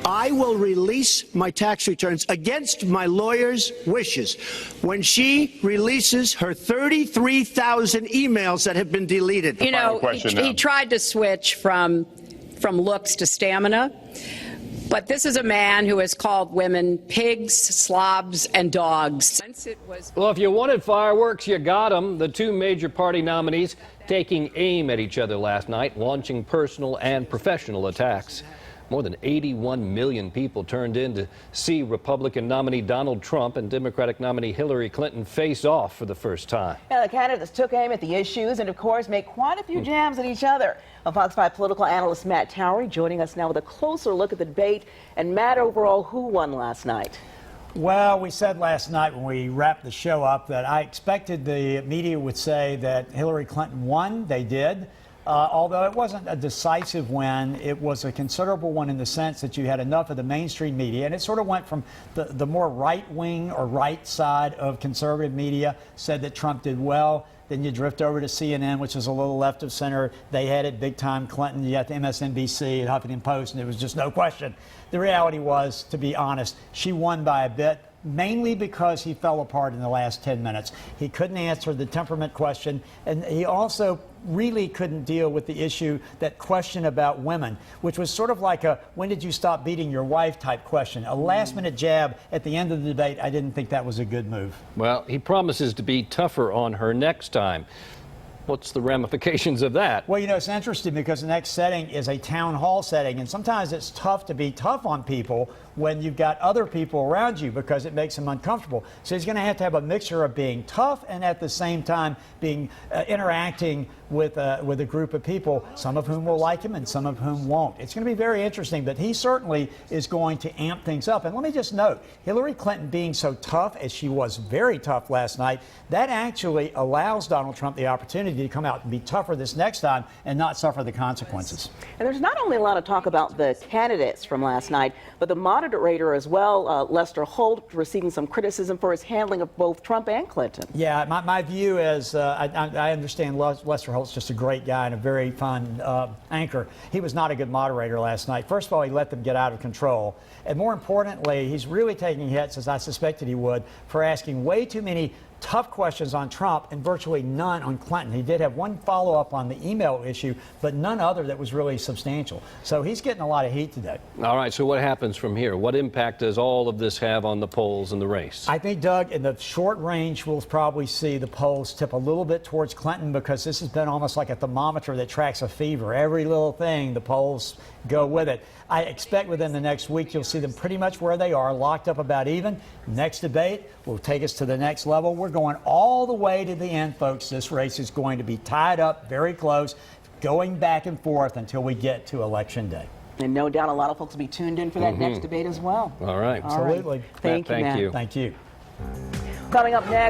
I will release my tax returns against my lawyer's wishes when she releases her 33,000 emails that have been deleted. You know, he tried to switch from looks to stamina. But this is a man who has called women pigs, slobs, and dogs. Well, if you wanted fireworks, you got them. The two major party nominees taking aim at each other last night, launching personal and professional attacks. More than 81 million people turned in to see Republican nominee Donald Trump and Democratic nominee Hillary Clinton face off for the first time. Yeah, the candidates took aim at the issues and, of course, made quite a few jabs at each other. Well, Fox 5 political analyst Matt Towery joining us now with a closer look at the debate. And Matt, overall, who won last night? Well, we said last night when we wrapped the show up that I expected the media would say that Hillary Clinton won. They did. Although it wasn't a decisive win, it was a considerable one in the sense that you had enough of the mainstream media, and it sort of went from the more right-wing or right side of conservative media said that Trump did well. Then you drift over to CNN, which is a little left of center. They had it big time Clinton. You got the MSNBC and Huffington Post, and there was just no question. The reality was, to be honest, she won by a bit, mainly because he fell apart in the last 10 minutes. He couldn't answer the temperament question, and he also really couldn't deal with the issue, that question about women, which was sort of like a when did you stop beating your wife type question. A last-minute jab at the end of the debate. I didn't think that was a good move. Well, he promises to be tougher on her next time. What's the ramifications of that? Well, you know, it's interesting because the next setting is a town hall setting, and sometimes it's tough to be tough on people when you've got other people around you because it makes them uncomfortable. So he's going to have a mixture of being tough and at the same time being interacting with a group of people, some of whom will like him and some of whom won't. It's going to be very interesting, but he certainly is going to amp things up. And let me just note, Hillary Clinton being so tough as she was very tough last night, that actually allows Donald Trump the opportunity to come out and be tougher this next time and not suffer the consequences. And there's not only a lot of talk about the candidates from last night, but the moderator as well, Lester Holt, receiving some criticism for his handling of both Trump and Clinton. Yeah, my view is, I understand Lester Holt's just a great guy and a very fun anchor. He was not a good moderator last night. First of all, he let them get out of control. And more importantly, he's really taking hits, as I suspected he would, for asking way too many tough questions on Trump and virtually none on Clinton. He did have one follow-up on the email issue, but none other that was really substantial. So he's getting a lot of heat today. All right, so what happens from here? What impact does all of this have on the polls and the race? I think, Doug, in the short range, we'll probably see the polls tip a little bit towards Clinton because this has been almost like a thermometer that tracks a fever. Every little thing, the polls go with it. I expect within the next week you'll see them pretty much where they are, locked up about even. Next debate will take us to the next level. We're going all the way to the end, folks. This race is going to be tied up, very close, going back and forth until we get to Election Day. And no doubt a lot of folks will be tuned in for that next debate as well. All right. Absolutely. Thank you, Matt. Thank you. Coming up next.